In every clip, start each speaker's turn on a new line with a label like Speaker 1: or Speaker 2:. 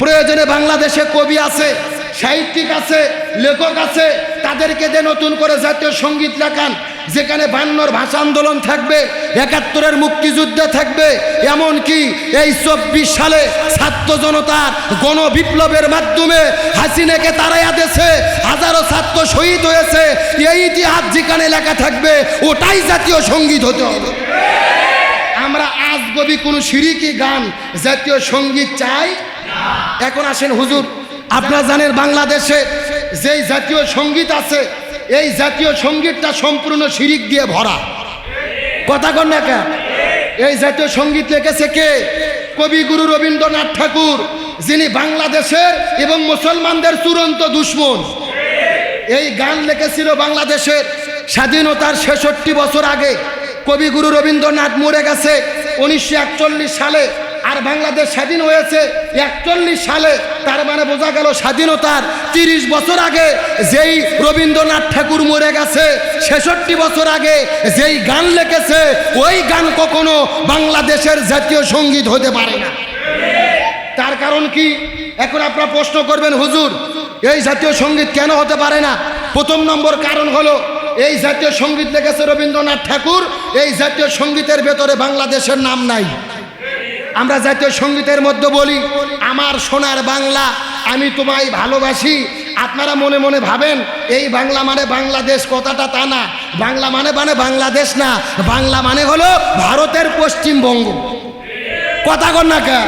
Speaker 1: প্রয়োজনে বাংলাদেশে কবি আছে, সাহিত্যিক আছে, লেখক আছে, তাদেরকে দিয়ে নতুন করে জাতীয় সঙ্গীত লেখান, যেখানে 52 ভাষা আন্দোলন থাকবে, 71-এর মুক্তিযুদ্ধে থাকবে, এমনকি এই 24 সালে ছাত্র জনতার গণবিপ্লবের মাধ্যমে হাসিনাকে তাড়াইয়া দিয়েছে, হাজারো ছাত্র শহীদ হয়েছে, এই ইতিহাস যেখানে লেখা থাকবে ওটাই জাতীয় সঙ্গীত হতে হবে। আমরা আজগবি কোনো শিরকি গান জাতীয় সঙ্গীত চাই। এখন আসেন হুজুর, আপনারা জানেন বাংলাদেশে যেই জাতীয় সঙ্গীত আছে, এই জাতীয় সঙ্গীতটা সম্পূর্ণ শিরিক দিয়ে ভরা। কথা কন না কেন? এই জাতীয় সঙ্গীত লিখেছে কে? কবিগুরু রবীন্দ্রনাথ ঠাকুর, যিনি বাংলাদেশের এবং মুসলমানদের চূড়ান্ত দুশ্মন। এই গান লিখেছিল বাংলাদেশের স্বাধীনতার 66 বছর আগে। কবিগুরু রবীন্দ্রনাথ মরে গেছে 1941 সালে, আর বাংলাদেশ স্বাধীন হয়েছে 41 সালে। তার মানে বোঝা গেল স্বাধীনতার 30 বছর আগে যেই রবীন্দ্রনাথ ঠাকুর মরে গেছে, 66 বছর আগে যেই গান লিখেছে, ওই গান কখনো বাংলাদেশের জাতীয় সঙ্গীত হতে পারে না। তার কারণ কি? এখন আপনারা প্রশ্ন করবেন, হুজুর এই জাতীয় সঙ্গীত কেন হতে পারে না? প্রথম নম্বর কারণ হলো, এই জাতীয় সঙ্গীত লিখেছে রবীন্দ্রনাথ ঠাকুর, এই জাতীয় সঙ্গীতের ভেতরে বাংলাদেশের নাম নাই। আমরা জাতীয় সঙ্গীতের মধ্যে বলি আমার সোনার বাংলা, আমি তোমায় ভালোবাসি। আপনারা মনে মনে ভাবেন এই বাংলা মানে বাংলাদেশ, কথাটা তা না। বাংলা মানে বাংলাদেশ না, বাংলা মানে হলো ভারতের পশ্চিমবঙ্গ। কথা কন না কে?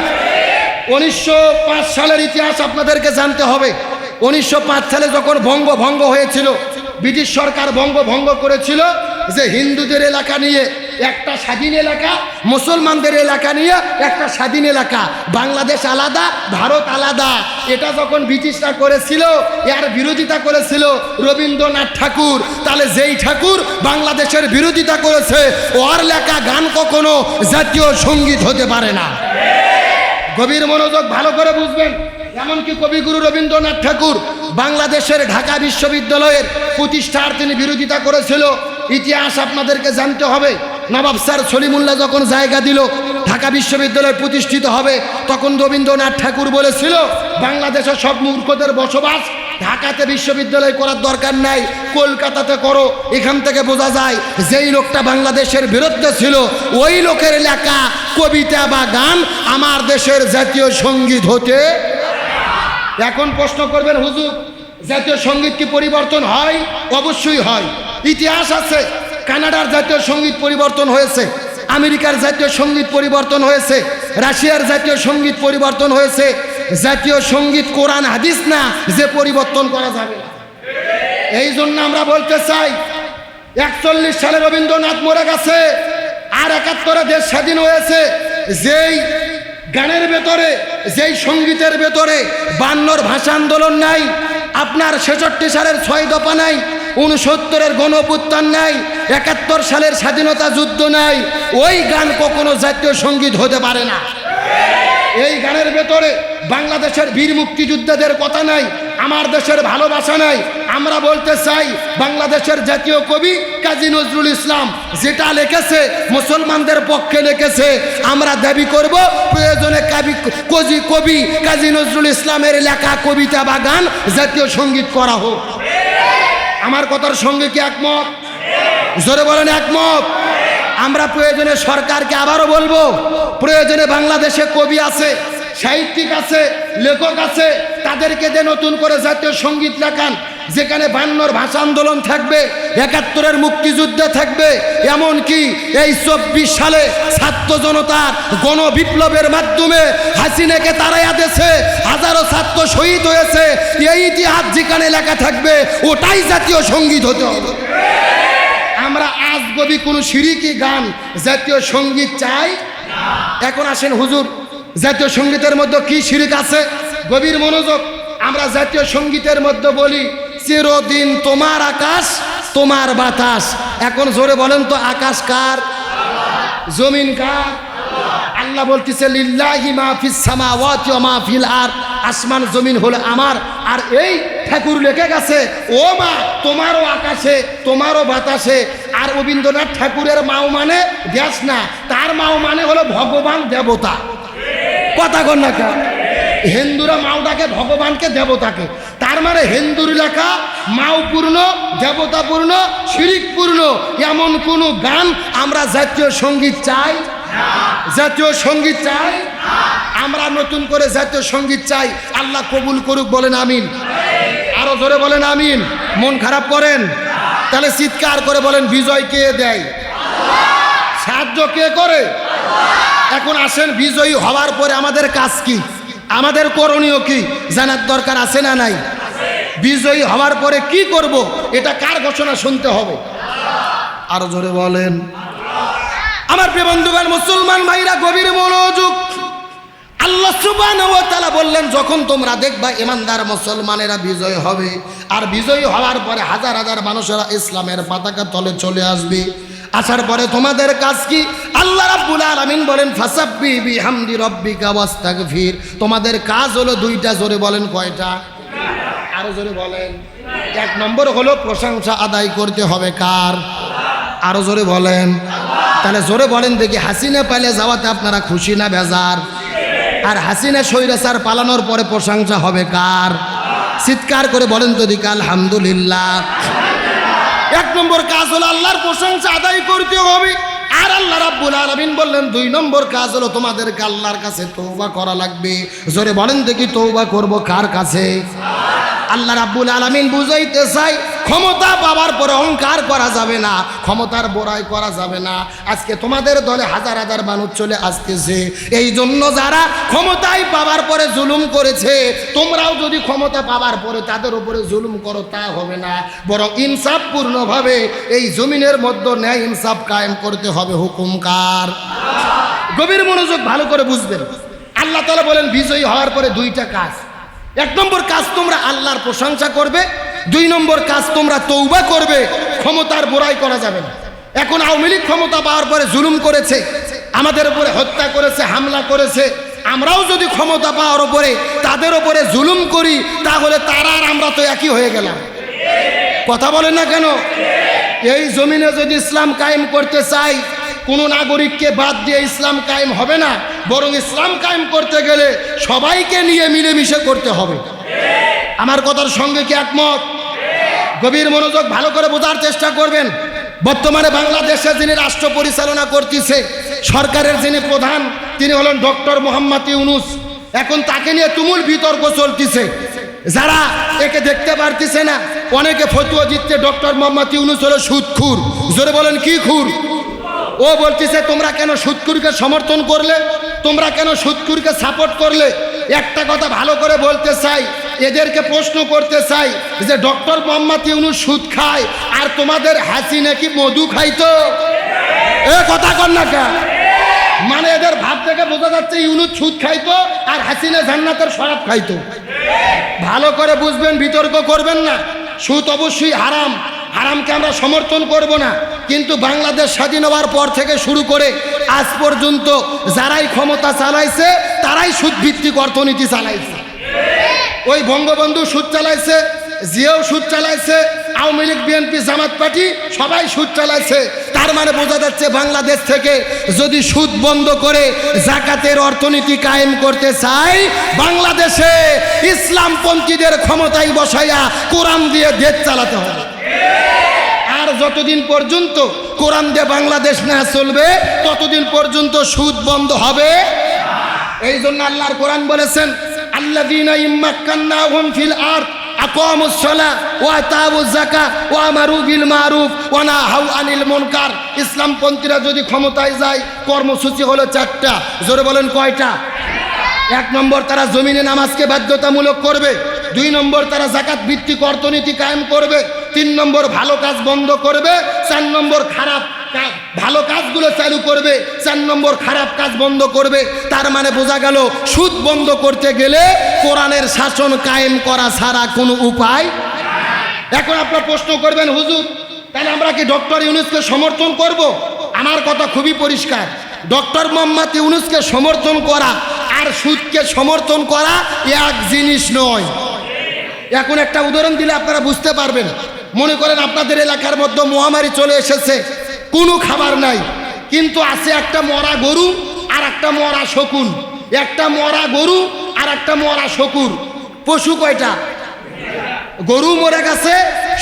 Speaker 1: 1905 সালের ইতিহাস আপনাদেরকে জানতে হবে। 1905 সালে যখন বঙ্গভঙ্গ হয়েছিল, ব্রিটিশ সরকার বঙ্গভঙ্গ করেছিল যে হিন্দুদের এলাকা নিয়ে একটা স্বাধীন এলাকা, মুসলমানদের এলাকা নিয়ে একটা স্বাধীন এলাকা, বাংলাদেশ আলাদা, ভারত আলাদা। এটা যখন ব্রিটিশরা করেছিল, এর বিরোধিতা করেছিল রবীন্দ্রনাথ ঠাকুর। তাহলে যেই ঠাকুর বাংলাদেশের বিরোধিতা করেছে, ওর লেখা গান কখনো জাতীয় সঙ্গীত হতে পারে না। গভীর মনোযোগ ভালো করে বুঝবেন। এমনকি কবিগুরু রবীন্দ্রনাথ ঠাকুর বাংলাদেশের ঢাকা বিশ্ববিদ্যালয়ের প্রতিষ্ঠার তিনি বিরোধিতা করেছিল। ইতিহাস আপনাদেরকে জানতে হবে। নবাব স্যার সলিমুল্লাহ যখন জায়গা দিল ঢাকা বিশ্ববিদ্যালয় প্রতিষ্ঠিত হবে, তখন রবীন্দ্রনাথ ঠাকুর বলেছিল বাংলাদেশের সব মূর্খদের বসবাস, ঢাকাতে বিশ্ববিদ্যালয় করার দরকার নাই, কলকাতাতে করো। এখান থেকে বোঝা যায় যেই লোকটা বাংলাদেশের বিরুদ্ধে ছিল, ওই লোকের লেখা কবিতা বা গান আমার দেশের জাতীয় সঙ্গীত হতে। এখন প্রশ্ন করবেন, হুজুর জাতীয় সঙ্গীত কি পরিবর্তন হয়? অবশ্যই হয়। ইতিহাস আছে, কানাডার জাতীয় সঙ্গীত পরিবর্তন হয়েছে, আমেরিকার জাতীয় সঙ্গীত পরিবর্তন হয়েছে, রাশিয়ার জাতীয় সঙ্গীত পরিবর্তন হয়েছে। জাতীয় সঙ্গীত কোরআন হাদিস না যে পরিবর্তন করা যাবে। এই জন্য আমরা বলতে চাই 41 সালে রবীন্দ্রনাথ মরে গেছে, আর 71-এ দেশ স্বাধীন হয়েছে। যেই গানের ভেতরে, যেই সঙ্গীতের ভেতরে 52 ভাষা আন্দোলন নাই, আপনার 66 সালের 6 দফা নাই, 69-এর গণঅভ্যুত্থান নাই, 71 সালের স্বাধীনতা যুদ্ধ নাই, ওই গান কখনো জাতীয় সঙ্গীত হতে পারে না। এই গানের ভেতরে বাংলাদেশের বীর মুক্তিযোদ্ধাদের কথা নাই, আমার দেশের ভালোবাসা নাই। আমরা বলতে চাই বাংলাদেশের জাতীয় কবি কাজী নজরুল ইসলাম যেটা লিখেছে মুসলমানদের পক্ষে লিখেছে। আমরা দাবি করব প্রয়োজনে কবি কাজী নজরুল ইসলামের লেখা কবিতা বা গান জাতীয় সঙ্গীত করা হোক। আমার কথার সঙ্গে কি একমত? জোরে বলেন একমত। আমরা প্রয়োজনে সরকারকে আবারও বলবো, প্রয়োজনে বাংলাদেশে কবি আছে, সাহিত্যিক আছে, লেখক আছে, তাদেরকে দিয়ে নতুন করে জাতীয় সঙ্গীত লেখান, যেখানে 52 ভাষা আন্দোলন থাকবে, 71-এর মুক্তিযুদ্ধে থাকবে, এমনকি এই 24 সালে ছাত্র জনতার গণবিপ্লবের মাধ্যমে হাসিনাকে তাড়াইয়া দিয়েছে, হাজারো ছাত্র শহীদ হয়েছে, এই ইতিহাস যেখানে লেখা থাকবে ওটাই জাতীয় সঙ্গীত হতে হবে। আমরা আজগবি কোনো শিরকি গান জাতীয় সঙ্গীত চাই। এখন আসেন হুজুর, জাতীয় সঙ্গীতের মধ্যে কি শিরক আছে? গভীর মনোযোগ। আমরা জাতীয় সঙ্গীতের মধ্যে বলি চিরদিন তোমার আকাশ তোমার বাতাস। এখন জোরে বলেন তো, আকাশ কার? জমিন কার? আল্লাহ বলতেছে লিল্লাহি মা ফিস সামাওয়াতি ওয়া মা ফিল আরদ, আসমান জমিন হলো আমার। আর এই ঠাকুর লিখে গেছে ও মা তোমারও আকাশে তোমারও বাতাসে। আর রবীন্দ্রনাথ ঠাকুরের মাও মানে দেশ না, তার মাও মানে হলো ভগবান দেবতা। কথা কন না কেন? হিন্দুরা মাওটাকে ভগবানকে দেবতাকে, তার মানে হিন্দুর লেখা মাওপূর্ণ দেবতাপূর্ণ শিরিকপূর্ণ এমন কোনো গান আমরা জাতীয় সঙ্গীত চাই, জাতীয় সঙ্গীত চাই আমরা, নতুন করে জাতীয় সঙ্গীত চাই। আল্লাহ কবুল করুক, বলেন আমিন। আরো জোরে বলেন আমিন। মন খারাপ করেন তাহলে চিৎকার করে বলেন বিজয় কে দেয়, সাহায্য কে করে। এখন আসেন, বিজয়ী হওয়ার পরে আমাদের কাজ কি, আমাদের করণীয় কি জানার দরকার আছে না নাই? বিজয়ী হওয়ার পরে কি করব এটা কার ঘোষণা শুনতে হবে? আরো জোরে বলেন। আমার প্রিয় বন্ধুগণ, মুসলমান ভাইরা গভীর মনোযোগ। আল্লাহ সুবহানাহু ওয়া তাআলা বললেন, যখন তোমরা দেখবা ইমানদার মুসলমানেরা বিজয় হবে, আর বিজয়ী হওয়ার পরে হাজার হাজার মানুষেরা ইসলামের পতাকা তলে চলে আসবে, আসার পরে তোমাদের কাজ কি? আল্লাহ রাব্বুল আলামিন বলেন, ফাসাব্বিহ বিহামদি রাব্বিকা ওয়াস্তাগফির। তোমাদের কাজ হলো দুইটা। জোরে বলেন কয়টা? আরো জোরে বলেন। এক নম্বর হলো প্রশংসা আদায় করতে হবে কার? আরো জোরে বলেন। তাহলে জোরে বলেন দেখি, হাসিনা পালে যাওয়াতে আপনারা খুশি না বেজার? আর হাসিনা স্বৈরাচার পালানোর পরে প্রশংসা হবে কার? চিৎকার করে বলেন তো দিকে আলহামদুলিল্লাহ। এক নম্বর কাজ হলো আল্লাহর প্রশংসা আদায় করতে হবে। আর আল্লাহ রাব্বুল আলামিন বললেন, দুই নম্বর কাজ হলো তোমাদেরকে আল্লাহর কাছে তওবা করা লাগবে। জোরে বলেন দেখি, তওবা করব কার কাছে? আল্লাহ রাব্বুল আলামিন বুঝাইতে চাই, ক্ষমতা পাওয়ার পরে অহংকার করা যাবে না, ক্ষমতার বড়াই করা যাবে না। আজকে তোমাদের দলে হাজার হাজার মানুষ চলে আসতেছে, এই জন্য যারা ক্ষমতায় পাওয়ার পরে জুলুম করেছে, তোমরাও যদি ক্ষমতা পাওয়ার পরে তাদের উপরে জুলুম করো তা হবে না, বরং ইনসাফপূর্ণভাবে এই জমিনের মধ্যে ন্যায় ইনসাফ কায়েম করতে হবে। হুকুম কার? গভীর মনোযোগ ভালো করে বুঝবেন। আল্লাহ তাআলা বলেন, বিজয়ী হওয়ার পরে দুইটা কাজ। এক নম্বর কাজ তোমরা আল্লাহর প্রশংসা করবে, দুই নম্বর কাজ তোমরা তওবা করবে। ক্ষমতার বড়াই করা যাবে না। এখন আওয়ামী লীগ ক্ষমতা পাওয়ার পরে জুলুম করেছে, আমাদের উপরে হত্যা করেছে, হামলা করেছে। আমরাও যদি ক্ষমতা পাওয়ার উপরে তাদের উপরে জুলুম করি, তাহলে তারা আর আমরা তো একই হয়ে গেলাম। কথা বলেন না কেন? এই জমিনে যদি ইসলাম কায়েম করতে চাই, কোনো নাগরিককে বাদ দিয়ে ইসলাম কায়েম হবে না, বরং ইসলাম কায়েম করতে গেলে সবাইকে নিয়ে মিলেমিশে করতে হবে। আমার কথার সঙ্গে কি একমত? গভীর মনোযোগ ভালো করে বোঝার চেষ্টা করবেন। বর্তমানে বাংলাদেশে যিনি রাষ্ট্র পরিচালনা করতেছে, সরকারের যিনি প্রধান, তিনি হলেন ডক্টর মোহাম্মদ ইউনূস। এখন তাকে নিয়ে তুমুল বিতর্ক চলতেছে। যারা একে দেখতে পারতেছে না, অনেকে ফতোয়া দিচ্ছে ডক্টর মোহাম্মদ ইউনূস হলো সুদখুর। জোরে বলেন কি খুর? ও বলতেছে, তোমরা কেন সুদখুরকে সমর্থন করলে, তোমরা কেন সুদখুরকে সাপোর্ট করলে? একটা কথা ভালো করে বলতে চাই, এদেরকে প্রশ্ন করতে চাই যে ডক্টর মোহাম্মদ ইউনূস সুদ খায়, আর তোমাদের হাসিনা কি মধু খাইতো? এ কথা কর না কেন? মানে এদের ভাব থেকে বোঝা যাচ্ছে ইউনূস সুদ খাইতো আর হাসিনা জান্নাতের শরাব খাইতো। ভালো করে বুঝবেন, বিতর্ক করবেন না। সুদ অবশ্যই হারাম, হারামকে আমরা সমর্থন করব না, কিন্তু বাংলাদেশ স্বাধীন হওয়ার পর থেকে শুরু করে আজ পর্যন্ত যারাই ক্ষমতা চালাইছে তারাই সুদভিত্তিক অর্থনীতি চালাইছে। ওই বঙ্গবন্ধু সুদ চালাইছে, জিয়াও সুদ চালাইছে, আওয়ামী লীগ, বিএনপি, জামাত পার্টি সবাই সুদ চালাইছে। তার মানে বোঝা যাচ্ছে বাংলাদেশ থেকে যদি সুদ বন্ধ করে জাকাতের অর্থনীতি কায়েম করতে চাই, বাংলাদেশে ইসলামপন্থীদের ক্ষমতায় বসাইয়া কোরআন দিয়ে দেশ চালাতে হবে। আর যতদিন পর্যন্ত কোরআন দিয়ে বাংলাদেশ না চলবে, ততদিন পর্যন্ত সুদ বন্ধ হবে। এই জন্য আল্লাহর কোরআন বলেছেন, আল্লাযীনা ইম্মাক্কান্নাহুম ফিল আরদ আকামুস সালাহ ওয়া আতাউয যাকাত ওয়া আমারু বিল মারুফ ওয়া নাহাউ আনিল মুনকার। ইসলামপন্থীরা যদি ক্ষমতায় যায়, কর্মসূচি হলো চারটা। জোরে বলেন কয়টা? এক নম্বর, তারা জমিনে নামাজকে বাধ্যতামূলক করবে। দুই নম্বর, তারা যাকাত ভিত্তিক অর্থনীতি কায়েম করবে। তিন নম্বর, ভালো কাজ বন্ধ করবে। চার নম্বর, ভালো কাজগুলো চালু করবে। চার নম্বর, খারাপ কাজ বন্ধ করবে। তার মানে বোঝা গেল, সুদ বন্ধ করতে গেলে কোরআনের শাসন কায়েম করা ছাড়া কোনো উপায়। এখন আপনারা প্রশ্ন করবেন, হুজুর তাহলে আমরা কি ডক্টর ইউনূসকে সমর্থন করব? আমার কথা খুবই পরিষ্কার, ডক্টর মোহাম্মদ ইউনূসকে সমর্থন করা আর সুদকে সমর্থন করা এক জিনিস নয়। এখন একটা উদাহরণ দিলে আপনারা বুঝতে পারবেন। মনে করেন আপনাদের এলাকার মধ্যে মহামারী চলে এসেছে, কোনো খাবার নাই, কিন্তু আছে একটা মরা গরু আর একটা মরা শকুন। একটা মরা গরু আর একটা মরা শকুর। পশু কয়টা? গরু মরে গেছে,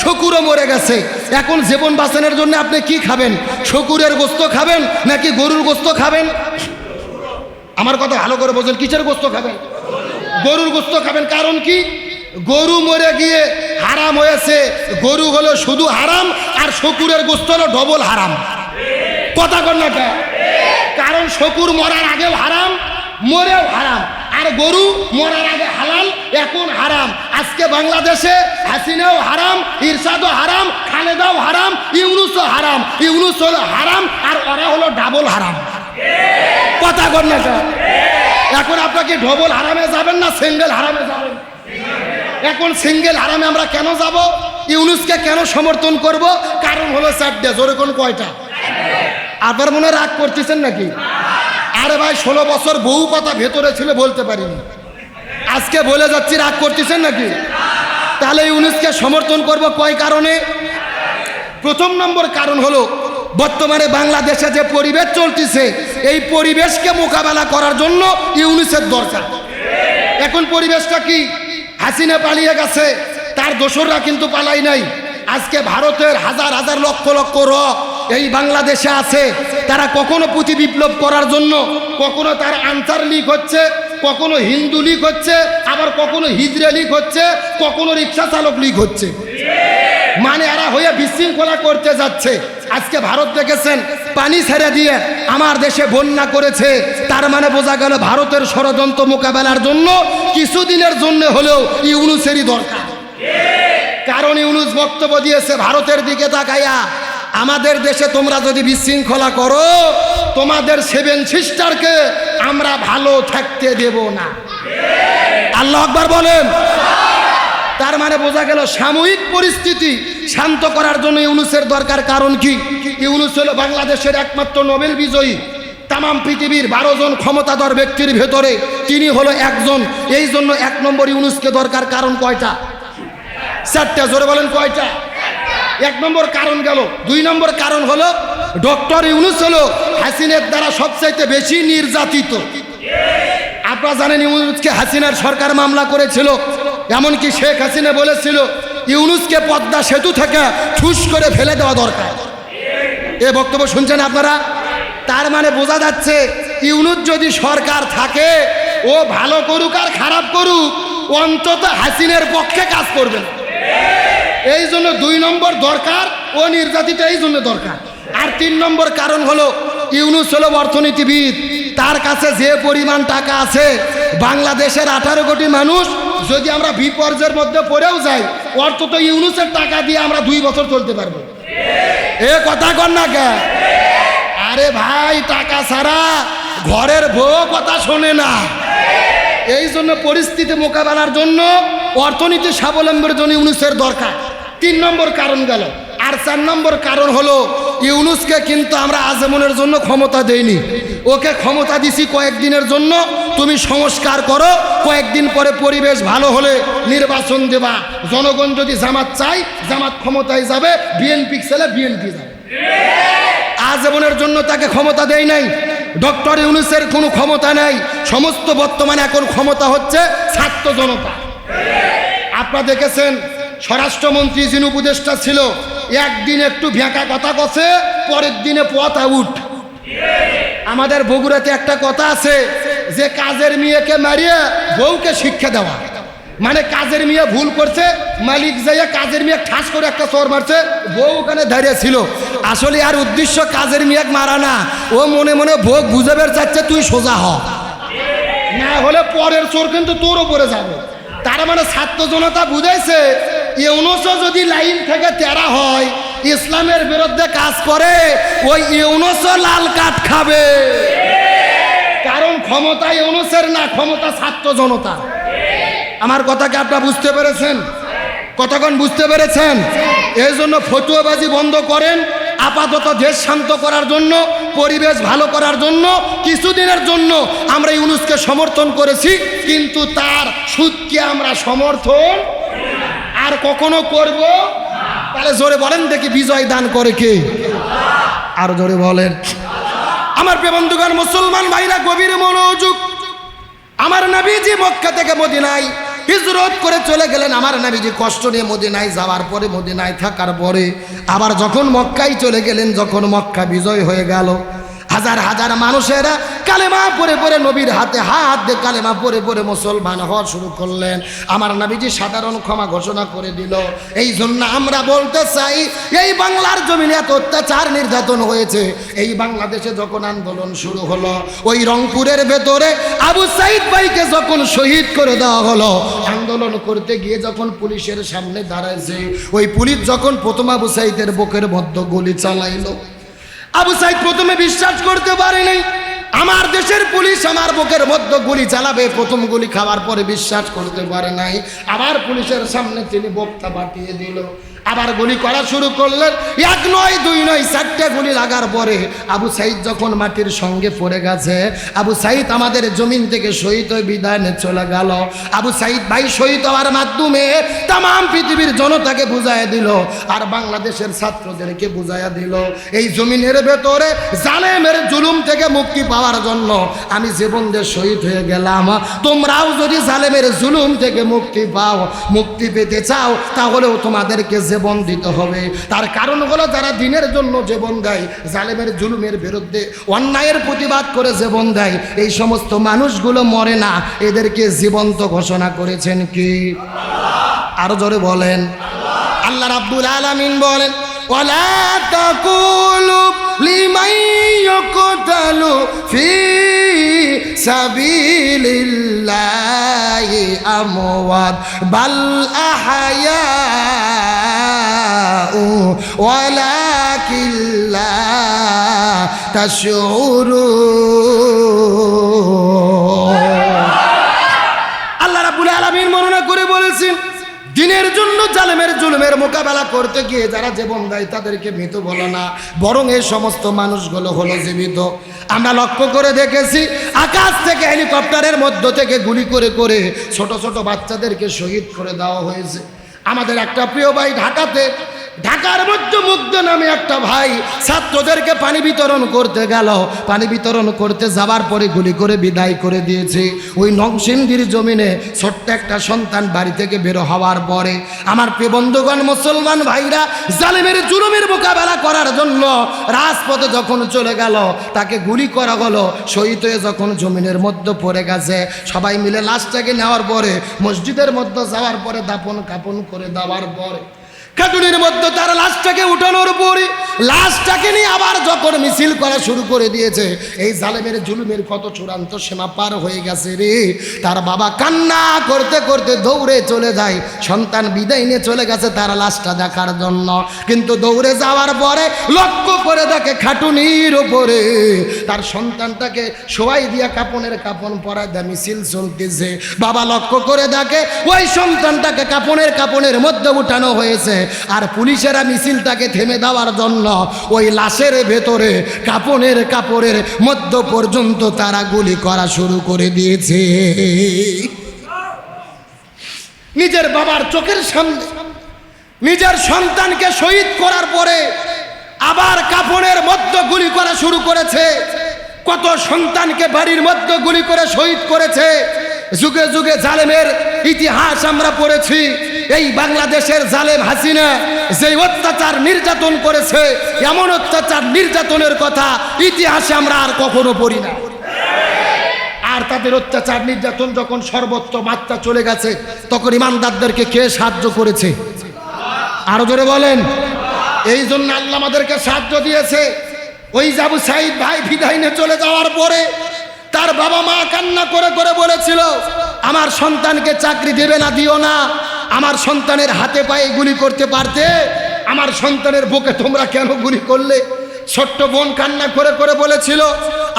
Speaker 1: শকুরও মরে গেছে। এখন জীবন বাঁচানোর জন্য আপনি কি খাবেন? শকুরের গোস্ত খাবেন নাকি গরুর গোস্ত খাবেন? আমার কথা ভালো করে বোঝেন, কিসের গোস্ত খাবেন? গরুর গোস্ত খাবেন। কারণ কি? গরু মরে গিয়ে হারাম হয়েছে। গরু হলো শুধু হারাম, আর শকুরের গোস্ত হলো ডবল হারাম। কথা কর না কে? কারণ শকুর মরার আগেও হারাম, মরেও হারাম, আর গরু মরার আগে হালাল, এখন হারাম। আজকে বাংলাদেশে হাসিনাও হারাম, ইরশাদও হারাম, খালেদাও হারাম, ইউনূসও হারাম। ইউনূস হলো হারাম আর ওরা হলো ডাবল হারাম। কথা কর না কে? এখন আপনাকে ডবল হারামে যাবেন না সিঙ্গেল হারামে যাবেন? এখন সিঙ্গেল হারামে আমরা কেন যাব? ইউনূসকে কেন সমর্থন করব? কারণ হলো চারটে। জোরে কোন কয়টা? আপনার মনে রাগ করতেছেন নাকি? আরে ভাই 16 বছর বহু কথা ভেতরে ছিল, বলতে পারিনি, আজকে বলে যাচ্ছি। রাগ করতেছেন নাকি? তাহলে ইউনূসকে সমর্থন করব কয় কারণে? প্রথম নম্বর কারণ হলো বর্তমানে বাংলাদেশে যে পরিবেশ চলতেছে, এই পরিবেশকে মোকাবেলা করার জন্য ইউনূসের দরকার। এখন পরিবেশটা কি? হাসিনা পালিয়ে গেছে, তার দোসররা কিন্তু পালাই নাই। আজকে ভারতের হাজার হাজার লক্ষ লক্ষ এই বাংলাদেশে আছে। তারা কখনো পুঁথি বিপ্লব করার জন্য, কখনো তার আনসার লীগ হচ্ছে, কখনো হিন্দু লীগ হচ্ছে, আবার কখনো হিজড়া লীগ হচ্ছে, কখনো রিক্সা চালক লীগ হচ্ছে। মানে এরা হয়ে বিশৃঙ্খলা করতে যাচ্ছে। আজকে ভারত দেখেছেন পানি ছেড়ে দিয়ে আমার দেশে বন্যা করেছে। তার মানে বোঝা গেল ভারতের ষড়যন্ত্র মোকাবেলার জন্য কিছুদিনের জন্য হলেও ইউনূসেরই দরকার। কারণ ইউনূস বক্তব্য দিয়েছে ভারতের দিকে তাকাইয়া, আমাদের দেশে তোমরা যদি বিশৃঙ্খলা করো, তোমাদের 7 সিস্টারকে আমরা ভালো থাকতে দেব না। আল্লাহু আকবার বলেন। তার মানে বোঝা গেল সাময়িক পরিস্থিতি শান্ত করার জন্য ইউনূসের দরকার। কারণ কি? ইউনূস হলো বাংলাদেশের একমাত্র নোবেল বিজয়ী। তাম পৃথিবীর 12 জন ক্ষমতাধর ব্যক্তির ভেতরে তিনি হলো একজন। এই জন্য 1 নম্বর ইউনূসকে দরকার। কারণ কয়টা? 4টা। জোরে বলেন কয়টা? 1 নম্বর কারণ গেল। 2 নম্বর কারণ হলো ডক্টর ইউনূস হলো হাসিনার দ্বারা সবচাইতে বেশি নির্যাতিত। আপনারা জানেন ইউনূসকে হাসিনার সরকার মামলা করেছিল। এমনকি শেখ হাসিনা বলেছিল ইউনূসকে পদ্মা সেতু থেকে ঠুস করে ফেলে দেওয়া দরকার। এ বক্তব্য শুনছেন আপনারা? তার মানে বোঝা যাচ্ছে ইউনূস যদি সরকার থাকে, ও ভালো করুক আর খারাপ করুক, অন্তত হাসিনার পক্ষে কাজ করবে না। এই জন্য 2 নম্বর দরকার, ও নির্যাতিত, এই জন্য দরকার। আর 3 নম্বর কারণ হলো ইউনূস হলো অর্থনীতিবিদ। তার কাছে যে পরিমাণ টাকা আছে, বাংলাদেশের 18 কোটি মানুষ যদি আমরা বিপর্যয়ের মধ্যে পড়েও যাই, অন্তত ইউনূসের টাকা দিয়ে আমরা 2 বছর চলতে পারবো। এ কথা কর না কে? আরে ভাই, টাকা ছাড়া ঘরের বউ কথা শোনে না। এই জন্য পরিস্থিতি মোকাবেলার জন্য, অর্থনীতি স্বাবলম্বীর জন্য ইউনূসের দরকার। 3 নম্বর কারণ গেল। আর 4 নম্বর কারণ হলো ইউনূসকে কিন্তু আমরা আজীবনের জন্য ক্ষমতা দেইনি। ওকে ক্ষমতা দিছি কয়েকদিনের জন্য, তুমি সংস্কার করো, কয়েকদিন পরে পরিবেশ ভালো হলে নির্বাচন দেবা। জনগণ যদি জামাত চাই, জামাত ক্ষমতায় যাবে, বিএনপি ছেলে বিএনপি যাবে। আজীবনের জন্য তাকে ক্ষমতা দেয় নাই। ডক্টর ইউনূসের কোনো ক্ষমতা নাই। সমস্ত বর্তমানে এখন ক্ষমতা হচ্ছে ছাত্র জনতা। আপনারা দেখেছেন স্বরাষ্ট্রমন্ত্রী যিনি উপদেষ্টা ছিল, একদিন একটু ভেঁকা কথা কছে, পরের দিনে পথ আউট। আমাদের বগুড়াতে একটা কথা আছে যে কাজের মেয়েকে মারিয়ে বউকে শিক্ষা দেওয়া। মানে কাজের মেয়ে ভুল করছে, মালিক যাইয়া কাজের মেয়ে ঠাস করে একটা চোর মারছে, বউ ওখানে দাঁড়িয়ে ছিল। আসলে আর উদ্দেশ্য কাজের মেয়ে মারা না, ও মনে মনে ভোগ বুঝাবে চাচ্ছে তুই সোজা হ, না হলে পরের চোর কিন্তু তোর ওপরে যাবে। তার মানে ছাত্র জনতা বুঝাইছে ইউনূসও যদি লাইন থেকে তেরা হয়, ইসলামের বিরুদ্ধে কাজ করে, ওই ইউনূসও লাল কাঠ খাবে। কারণ ক্ষমতা ইউনূসের না, ক্ষমতা ছাত্র জনতা। আমার কথাকে আপনারা বুঝতে পেরেছেন? কতক্ষণ বুঝতে পেরেছেন? এই জন্য ফতুয়াবাজি বন্ধ করেন। আপাতত দেশ শান্ত করার জন্য, পরিবেশ ভালো করার জন্য কিছুদিনের জন্য আমরা ইউনূসকে সমর্থন করেছি, কিন্তু তার সুদকে আমরা সমর্থন আর কখনো করব। তাহলে জোরে বলেন দেখি, বিজয় দান করে কে? আর জোরে বলেন। আমার প্রিয় বন্ধুগণ, মুসলমান ভাইরা গভীর মনোযোগ। আমার নবীজি মক্কা থেকে মদিনায় হিজরত করে চলে গেলেন। আমার নবীজি কষ্ট নিয়ে মদিনায় যাওয়ার পরে, মদিনায় থাকার পরে আবার যখন মক্কায় চলে গেলেন, যখন মক্কা বিজয় হয়ে গেল, হাজার হাজার মানুষেরা কালেমা পড়ে পড়ে নবীর হাতে হাত দিয়ে কালেমা পড়ে পড়ে মুসলমান হওয়া শুরু করলেন। আমার নবীজি সাধারণ ক্ষমা ঘোষণা করে দিল। এই জন্য আমরা বলতে চাই, এই বাংলার জমিনে এত অত্যাচার নির্যাতন হয়েছে। এই বাংলাদেশে যখন আন্দোলন শুরু হলো, ওই রংপুরের ভেতরে আবু সাইদ ভাইকে যখন শহীদ করে দেওয়া হলো, আন্দোলন করতে গিয়ে যখন পুলিশের সামনে দাঁড়াইছে, ওই পুলিশ যখন প্রথম আবু সাইদের বুকের মধ্যে গুলি চালাইলো, আবু সাইদ প্রথমে বিশ্বাস করতে পারেনি। আমার দেশের পুলিশ আমার বুকের মধ্যে গুলি চালাবে, প্রথম গুলি খাওয়ার পরে বিশ্বাস করতে পারে নাই। আবার পুলিশের সামনে তিনি বক্তা পাঠিয়ে দিল, আবার গুলি করা শুরু করলেন। এক নয়, দুই নয়, 4টে গুলি লাগার পরে আবু সাইদ যখন মাটির সঙ্গে পড়ে গেছে, আবু সাইদ আমাদের জমিন থেকে শহীদ হয়ে বিদায় নিয়ে চলে গেল। আবু সাইদ ভাই শহীদ হওয়ার মাধ্যমে তাম পৃথিবীর জনতাকে বুঝাইয়া দিল, আর বাংলাদেশের ছাত্রদেরকে বুঝাইয়া দিল, এই জমিনের ভেতরে জালেমের জুলুম থেকে মুক্তি পাওয়ার জন্য আমি জীবন দিয়ে শহীদ হয়ে গেলাম। তোমরাও যদি জালেমের জুলুম থেকে মুক্তি পাও, মুক্তি পেতে চাও, তাহলেও তোমাদেরকে জীবন দিতে হবে। তার কারণ হলো, যারা দিনের জন্য জীবন দেয়, জালেমের জুলুমের বিরুদ্ধে অন্যায়ের প্রতিবাদ করে জীবন দেয়, এই সমস্ত মানুষগুলো মরে না, এদেরকে জীবন্ত ঘোষণা করেছেন কি? আরো জোরে বলেন। আল্লাহ রাব্বুল আলামিন বলেন, ওয়ালা তাকুলু লিমান ইউকতালু ফি সাবিলিল্লাহি আমওয়াত বাল আহয়াউ ওয়ালাকিন লা তাশউরুন। আল্লাহ রাব্বুল আলামিন বর্ণনা করে বলেছেন, দিনের জন্য জালেমের জুলুমের মোকাবেলা করতে গিয়ে যারা জীবন দেয় তাদেরকে মৃত বলো না, বরং এই সমস্ত মানুষগুলো হলো জীবিত। আমরা লক্ষ্য করে দেখেছি, আকাশ থেকে হেলিকপ্টারের মধ্য থেকে গুলি করে করে ছোট ছোট বাচ্চাদেরকে শহীদ করে দেওয়া হয়েছে। আমাদের একটা প্রিয় ভাই ঢাকার মধ্যে মুগ্ধ নামে একটা ভাই ছাত্রদেরকে পানি বিতরণ করতে গেল, পানি বিতরণ করতে যাবার পরে গুলি করে বিদায় করে দিয়েছে। ওই নরসিংদীর জমিনে ছোট্ট একটা সন্তান বাড়ি থেকে বের হওয়ার পরে আমার প্রিয় বন্ধুগণ, মুসলমান ভাইরা, জালেমের জুলুমের মোকাবেলা করার জন্য রাজপথে যখন চলে গেল, তাকে গুলি করা হলো, শহীদ হয়ে যখন জমিনের মধ্যে পড়ে গেছে, সবাই মিলে লাশটাকে নেওয়ার পরে মসজিদের মধ্যে যাওয়ার পরে দাফন কাফন করে দেওয়ার পরে খাটুনির মধ্যে তার লাশটাকে উঠানোর পরে লাশটাকে নিয়ে আবার যখন মিছিল করা শুরু করে দিয়েছে, এই জালেমের জুলুমের কত চূড়ান্ত সীমা পার হয়ে গেছে রে। তার বাবা কান্না করতে করতে দৌড়ে চলে যায়, সন্তান বিদায় নিয়ে চলে গেছে তার লাশটা দেখার জন্য। কিন্তু দৌড়ে যাওয়ার পরে লক্ষ্য করে দেখে খাটুনির উপরে তার সন্তানটাকে শোয়াই দিয়া কাপনের কাপন পরায় দেয়, মিছিল চলতেছে। বাবা লক্ষ্য করে দেখে ওই সন্তানটাকে কাপনের মধ্যে উঠানো হয়েছে, আর পুলিশেরা মিছিলটাকে থেমে দেওয়ার জন্য ওই লাশের ভেতরে কাপড়ের মধ্য পর্যন্ত তারা গুলি করা শুরু করে দিয়েছে। নিজের বাবার চোখের সামনে নিজের সন্তানকে শহীদ করার পরে আবার কাপড়ের মধ্যে গুলি করা শুরু করেছে। কত সন্তানকে বাড়ির মধ্যে গুলি করে শহীদ করেছে। যুগে যুগে জালেমের ইতিহাস আমরা পড়েছি। এই বাংলাদেশের জালেম হাসিনা যে অত্যাচার নির্যাতন করেছে, এমন অত্যাচার নির্যাতনের কথা ইতিহাসে আমরা আর কখনো পড়ি না। আর তাদের অত্যাচার নির্যাতন যখন সর্বোচ্চ মাত্রা চলে গেছে, তখন ইমানদারদেরকে কে সাহায্য করেছে? আরো জোরে বলেন। এই জন্য আল্লাহ আমাদেরকে সাহায্য দিয়েছে। ওই আবু সাইদ ভাই বিদায় নিয়ে চলে যাওয়ার পরে তার বাবা মা কান্না করে করে বলেছিল, আমার সন্তানকে চাকরি দেবে না, দিও না। আমার সন্তানের হাতে পায়ে গুলি করতে পারতে, আমার সন্তানের বুকে তোমরা কেন গুলি করলে? ছোট্ট বোন কান্না করে করে বলেছিল,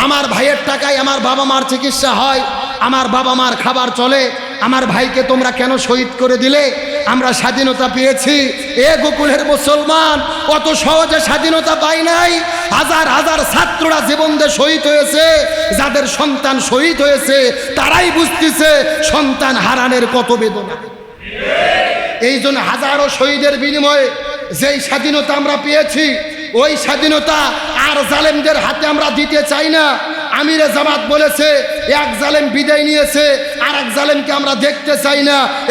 Speaker 1: আমার ভাইয়ের টাকায় আমার বাবা মার চিকিৎসা হয়, আমার বাবা মার খাবার চলে, আমার ভাইকে তোমরা কেন শহীদ করে দিলে? আমরা স্বাধীনতা পেয়েছি। এ গোকুলের মুসলমান, অত সহজে স্বাধীনতা পাই নাই। হাজার হাজার ছাত্ররা জীবন দিয়ে শহীদ হয়েছে। যাদের সন্তান শহীদ হয়েছে তারাই বুঝতেছে সন্তান হারানোর কত বেদনা। এই জন্য হাজারো শহীদের বিনিময়ে যেই স্বাধীনতা আমরা পেয়েছি, ওই স্বাধীনতা আর জালেমদের হাতে আমরা দিতে চাই না। আমিরে জামাত বলেছে এক জালেম বিদায় নিয়েছে, আর এক জালেমকে আমরা দেখতে চাই না।